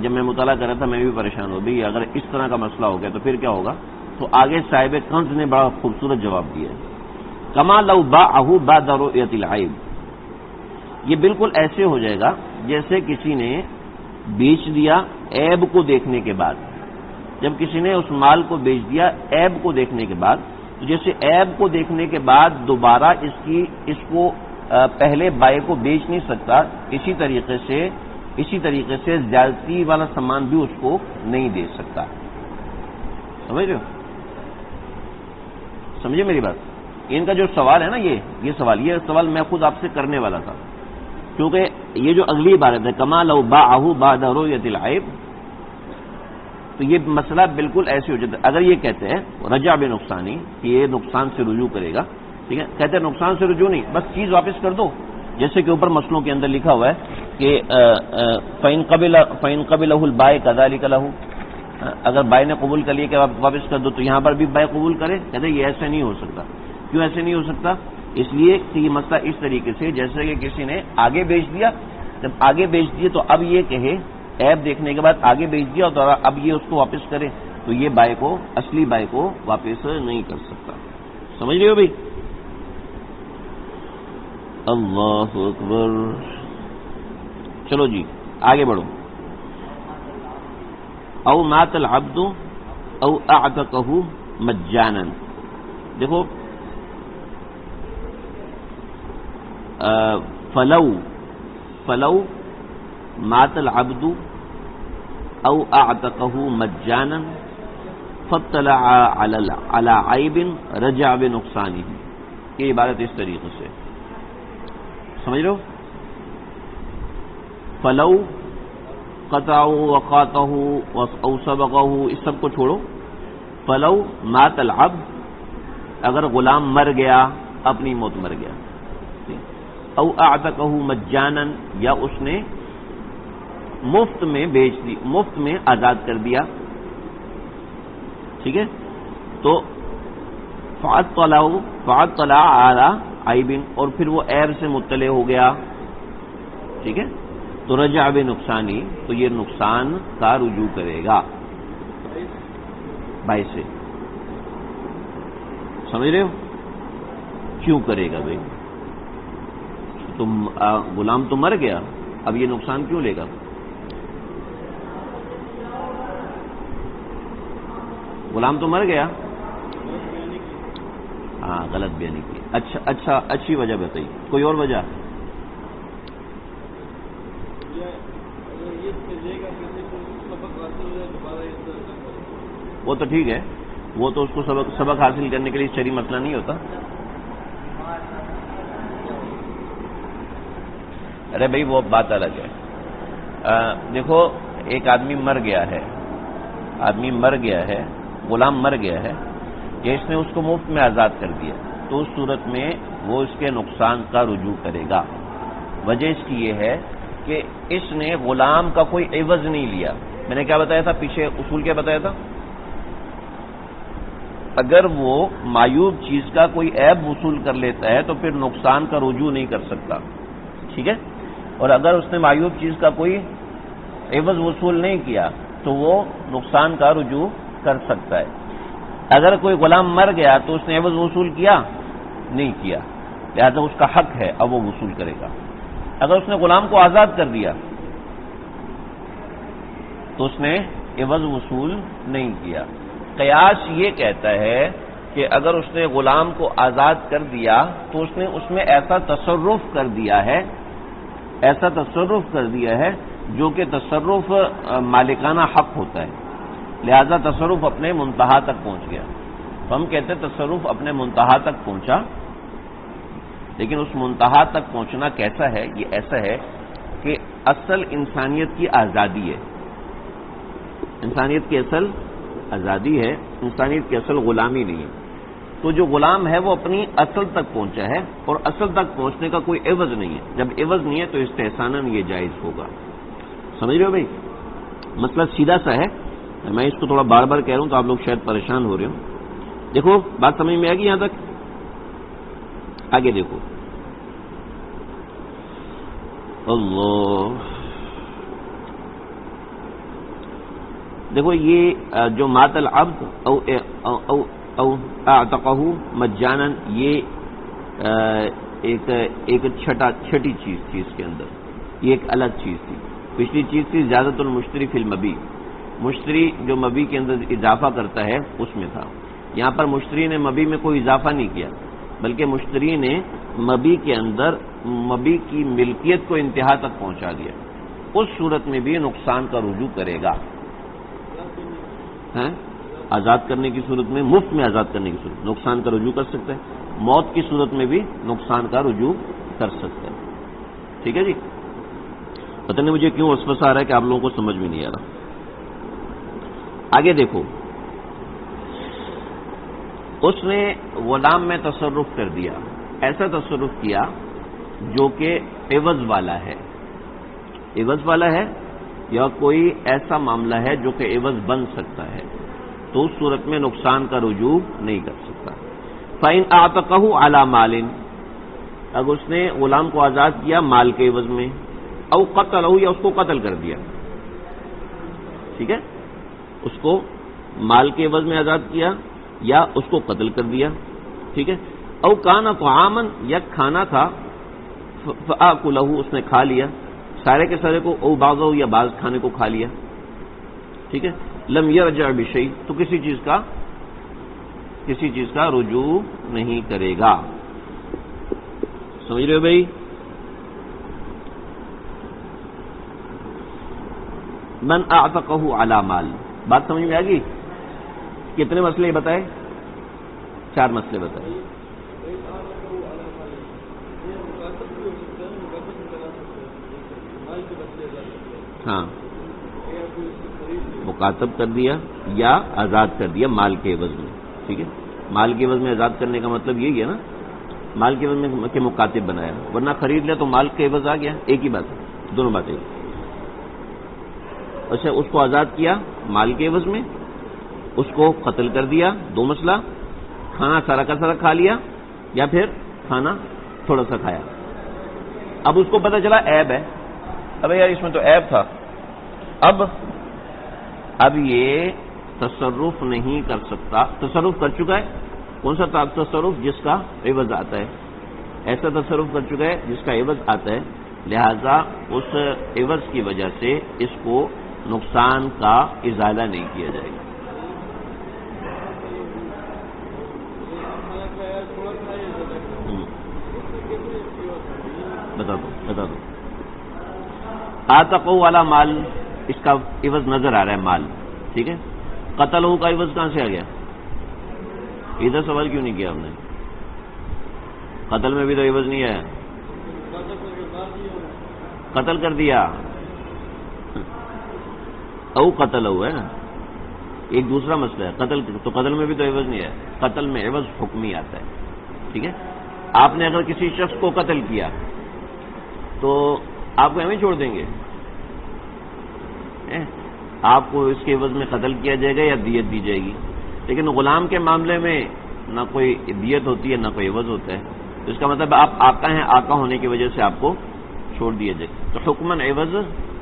جب میں مطالعہ کر رہا تھا میں بھی پریشان ہو گئی، اگر اس طرح کا مسئلہ ہو گیا تو پھر کیا ہوگا، تو آگے صاحب کنز نے بڑا خوبصورت جواب دیا ہے، کما لو باعہ بعد رؤیت العیب، یہ بالکل ایسے ہو جائے گا جیسے کسی نے بیچ دیا عیب کو دیکھنے کے بعد، جب کسی نے اس مال کو بیچ دیا عیب کو دیکھنے کے بعد، تو جیسے عیب کو دیکھنے کے بعد دوبارہ اس کو پہلے بائع کو بیچ نہیں سکتا، اسی طریقے سے زیادتی والا سامان بھی اس کو نہیں دے سکتا. سمجھ رہے ہو؟ سمجھے میری بات؟ ان کا جو سوال ہے نا، یہ سوال میں خود آپ سے کرنے والا تھا، کیونکہ یہ جو اگلی عبارت ہے کما لو باعہ بعد رؤیت العیب، تو یہ مسئلہ بالکل ایسے ہو جاتا ہے. اگر یہ کہتے ہیں رجع بنقصانی کہ یہ نقصان سے رجوع کرے گا، ٹھیک ہے، کہتے ہیں نقصان سے رجوع نہیں، بس چیز واپس کر دو، جیسے کہ اوپر مسئلوں کے اندر لکھا ہوا ہے کہ فَإِن قَبِلَهُ الْبَائِعُ كَذَلِكَ لَهُ، اگر بائع نے قبول کر لیا کہ واپس کر دو، تو یہاں پر بھی بائع قبول کرے. کہتے ہیں یہ ایسے نہیں ہو سکتا. کیوں ایسے نہیں ہو سکتا؟ اس لیے کہ یہ مسئلہ اس طریقے سے جیسے کہ کسی نے آگے بیچ دیا، جب آگے بیچ دیے تو اب یہ کہے عیب دیکھنے کے بعد آگے بیچ دیا اور اب یہ اس کو واپس کرے، تو یہ بائع کو، اصلی بائع کو واپس نہیں کر سکتا. سمجھ رہے ہو بھائی؟ اللہ اکبر. چلو جی آگے بڑھو. او مات العبد او اعتقہ مجانا. دیکھو فلو مات العبد او اعتقہ مجانا فاطلع على عیب رجع بنقصانہ. یہ عبارت اس طریقے سے سمجھ لو. فلو قطعوا وقاطعوا او سبقوا، اس سب کو چھوڑو. فلو مات العبد، اگر غلام مر گیا، اپنی موت مر گیا، او اعتقہ مجانا، یا اس نے مفت میں بیچ دی، مفت میں آزاد کر دیا، ٹھیک ہے، تو فاطلع علی عیب، اور پھر وہ عیب سے مطلع ہو گیا، ٹھیک ہے، تو رجع بنقصانی، تو یہ نقصان کا رجوع کرے گا بھائی سے. سمجھ رہے ہو؟ کیوں کرے گا بھائی؟ تو غلام تو مر گیا، اب یہ نقصان کیوں لے گا؟ غلام تو مر گیا. ہاں غلط بیانی کی. اچھا اچھی وجہ بتائیے، کوئی اور وجہ؟ وہ تو ٹھیک ہے، وہ تو اس کو سبق حاصل کرنے کے لیے شرعی مسئلہ نہیں ہوتا. ارے بھائی وہ بات الگ ہے. دیکھو ایک آدمی مر گیا ہے، غلام مر گیا ہے، کہ اس نے اس کو مفت میں آزاد کر دیا، تو اس صورت میں وہ اس کے نقصان کا رجوع کرے گا. وجہ اس کی یہ ہے کہ اس نے غلام کا کوئی عوض نہیں لیا. میں نے کیا بتایا تھا پیچھے، اصول کیا بتایا تھا؟ اگر وہ معیوب چیز کا کوئی عیب وصول کر لیتا ہے تو پھر نقصان کا رجوع نہیں کر سکتا، ٹھیک ہے، اور اگر اس نے معیوب چیز کا کوئی عوض وصول نہیں کیا تو وہ نقصان کا رجوع کر سکتا ہے. اگر کوئی غلام مر گیا تو اس نے عوض وصول کیا نہیں کیا، لہذا اس کا حق ہے، اب وہ وصول کرے گا. اگر اس نے غلام کو آزاد کر دیا تو اس نے عوض وصول نہیں کیا. قیاس یہ کہتا ہے کہ اگر اس نے غلام کو آزاد کر دیا تو اس نے اس میں ایسا تصرف کر دیا ہے جو کہ تصرف مالکانہ حق ہوتا ہے، لہذا تصرف اپنے منتہا تک پہنچ گیا. تو ہم کہتے ہیں تصرف اپنے منتہا تک پہنچا، لیکن اس منتہا تک پہنچنا کیسا ہے؟ یہ ایسا ہے کہ اصل انسانیت کی آزادی ہے، انسانیت کی اصل آزادی ہے، انسانیت کی اصل غلامی نہیں ہے. تو جو غلام ہے وہ اپنی اصل تک پہنچا ہے، اور اصل تک پہنچنے کا کوئی عوض نہیں ہے. جب عوض نہیں ہے تو استحساناً یہ جائز ہوگا. سمجھ رہے ہو بھائی؟ مسئلہ سیدھا سا ہے، میں اس کو تھوڑا بار بار کہہ رہا ہوں تو آپ لوگ شاید پریشان ہو رہے ہو. دیکھو بات سمجھ میں آ گئی یہاں تک؟ آگے دیکھو. اللہ، دیکھو یہ جو مات العبد او اعتقہ مجانا، یہ ایک چھٹی چیز تھی اس کے اندر، یہ ایک الگ چیز تھی. پچھلی چیز تھی زیادت المشتری فی المبی، مشتری جو مبی کے اندر اضافہ کرتا ہے اس میں تھا. یہاں پر مشتری نے مبی میں کوئی اضافہ نہیں کیا، بلکہ مشتری نے مبی کے اندر مبی کی ملکیت کو انتہا تک پہنچا دیا، اس صورت میں بھی نقصان کا رجوع کرے گا۔ آزاد کرنے کی صورت میں، مفت میں آزاد کرنے کی صورت نقصان کا رجوع کر سکتا ہے، موت کی صورت میں بھی نقصان کا رجوع کر سکتا ہے۔ ٹھیک ہے جی، پتہ نہیں مجھے کیوں وسوسہ آ رہا ہے کہ آپ لوگوں کو سمجھ میں نہیں آ رہا۔ آگے دیکھو، اس نے غلام میں تصرف کر دیا، ایسا تصرف کیا جو کہ عوض والا ہے، عوض والا ہے یا کوئی ایسا معاملہ ہے جو کہ عوض بن سکتا ہے، تو اس صورت میں نقصان کا رجوع نہیں کر سکتا۔ فَإِنْ أَعْتَقَهُ عَلَى مَالٍ، اگر اس نے غلام کو آزاد کیا مال کے عوض میں، او قتلہ یا اس کو قتل کر دیا، ٹھیک ہے، اس کو مال کے عوض میں آزاد کیا یا اس کو قتل کر دیا، ٹھیک ہے، او کان طعاما یا کھانا تھا، فآکلہ اس نے کھا لیا سارے کے سارے کو، او بعضہ یا بعض کھانے کو کھا لیا، ٹھیک ہے، لم یرجع بشیء تو کسی چیز کا رجوع نہیں کرے گا۔ سمجھ رہے ہو بھائی؟ من اعتقہ علی مال، بات سمجھ میں آ گئی؟ کتنے مسئلے بتائے؟ 4 مسئلے بتائے۔ ہاں، مکاتب کر دیا یا آزاد کر دیا مال کے عوض میں، ٹھیک ہے، مال کے عوض میں آزاد کرنے کا مطلب یہی ہے نا، مال کے عوض میں کہ مکاتب بنایا، ورنہ خرید لیا تو مال کے عوض آ گیا، ایک ہی بات ہے، دونوں باتیں۔ اچھا، اس کو آزاد کیا مال کے عوض میں، اس کو قتل کر دیا، 2 مسئلہ، کھانا سارا کا سارا کھا لیا یا پھر کھانا تھوڑا سا کھایا۔ اب اس کو پتہ چلا عیب ہے، ابے یار اس میں تو عیب تھا، اب یہ تصرف نہیں کر سکتا، تصرف کر چکا ہے، کون سا تصرف؟ جس کا عوض آتا ہے، ایسا تصرف کر چکا ہے جس کا عوض آتا ہے، لہذا اس عوض کی وجہ سے اس کو نقصان کا ازالہ نہیں کیا جائے گا۔ بتا دو آتقو والا مال، اس کا عوض نظر آ رہا ہے مال، ٹھیک ہے، قتل ہو کا عوض کہاں سے آ گیا؟ ادھر سوال کیوں نہیں کیا ہم نے؟ قتل میں بھی تو عوض نہیں آیا، قتل کر دیا، او قتل ہو ہے نا، ایک دوسرا مسئلہ ہے، قتل تو قتل میں بھی تو عوض نہیں ہے، قتل میں عوض حکمی آتا ہے، ٹھیک ہے، آپ نے اگر کسی شخص کو قتل کیا تو آپ کو ہمیں چھوڑ دیں گے؟ آپ کو اس کے عوض میں قتل کیا جائے گا یا دیت دی جائے گی، لیکن غلام کے معاملے میں نہ کوئی دیت ہوتی ہے نہ کوئی عوض ہوتا ہے، تو اس کا مطلب آپ آقا ہیں، آقا ہونے کی وجہ سے آپ کو چھوڑ دیا جائے، تو حکماً عوض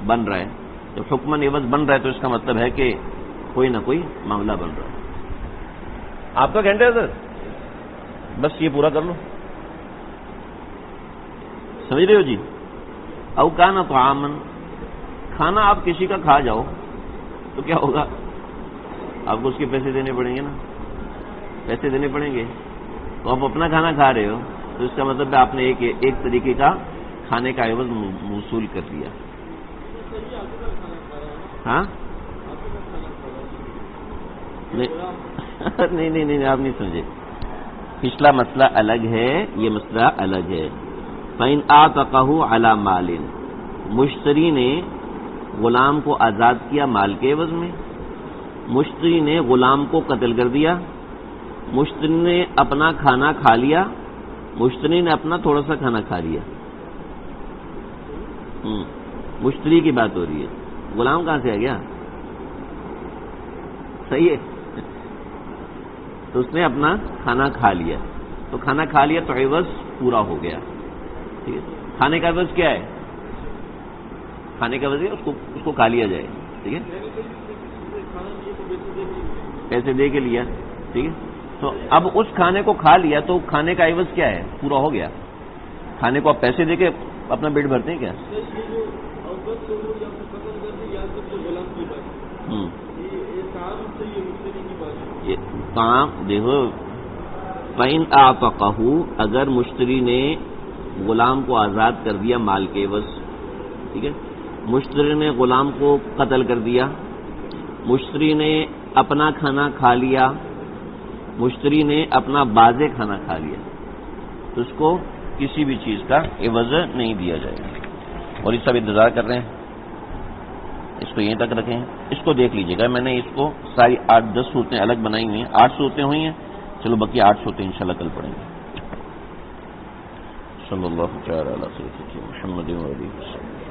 بن رہا ہے، تو حکماً عوض بن رہا ہے تو اس کا مطلب ہے کہ کوئی نہ کوئی معاملہ بن رہا ہے۔ آپ کا گھنٹہ ہے سر، بس یہ پورا کر لو، سمجھ رہے ہو جی؟ او کان طعاما، کھانا آپ کسی کا کھا جاؤ تو کیا ہوگا؟ آپ کو اس کے پیسے دینے پڑیں گے نا، پیسے دینے پڑیں گے، تو آپ اپنا کھانا کھا رہے ہو تو اس کا مطلب ہے آپ نے ایک طریقے کا کھانے کا عوض موصول کر دیا۔ ہاں نہیں آپ نہیں سمجھے، پچھلا مسئلہ الگ ہے، یہ مسئلہ الگ ہے۔ فَإِنْ أَعْتَقَهُ عَلَى مَالٍ، مشتری نے غلام کو آزاد کیا مال کے عوض میں، مشتری نے غلام کو قتل کر دیا، مشتری نے اپنا کھانا کھا لیا، مشتری نے اپنا تھوڑا سا کھانا کھا لیا، مشتری کی بات ہو رہی ہے، غلام کہاں سے آ گیا؟ صحیح ہے، تو اس نے اپنا کھانا کھا لیا، تو کھانا کھا لیا تو عوض پورا ہو گیا، ٹھیک ہے، کھانے کا عوض کیا ہے؟ کھانے کا عوض ہے اس کو کھا لیا جائے، ٹھیک ہے، پیسے دے کے لیا، ٹھیک ہے، تو اب اس کھانے کو کھا لیا تو کھانے کا عوض کیا ہے؟ پورا ہو گیا، کھانے کو آپ پیسے دے کے اپنا پیٹ بھرتے ہیں کیا؟ طعام سے یہ مشتری کی بات ہے. یہ طعام دیکھو، فَإِنْ أَعْتَقَهُ، اگر مشتری نے غلام کو آزاد کر دیا مال کے عوض، ٹھیک ہے، مشتری نے غلام کو قتل کر دیا، مشتری نے اپنا کھانا کھا لیا، مشتری نے اپنا باز کھانا کھا لیا، تو اس کو کسی بھی چیز کا عوض نہیں دیا جائے گا. اور یہ سب انتظار کر رہے ہیں، اس کو یہیں تک رکھیں. اس کو دیکھ لیجیے گا، میں نے اس کو ساری 8-10 صورتیں الگ بنائی ہوئی ہیں. 8 صورتیں ہوئی ہیں، چلو باقی 8 صورتیں انشاءاللہ کل پڑھیں گے. صلی اللہ تعالی علی سیدنا محمد و علیہ وسلم.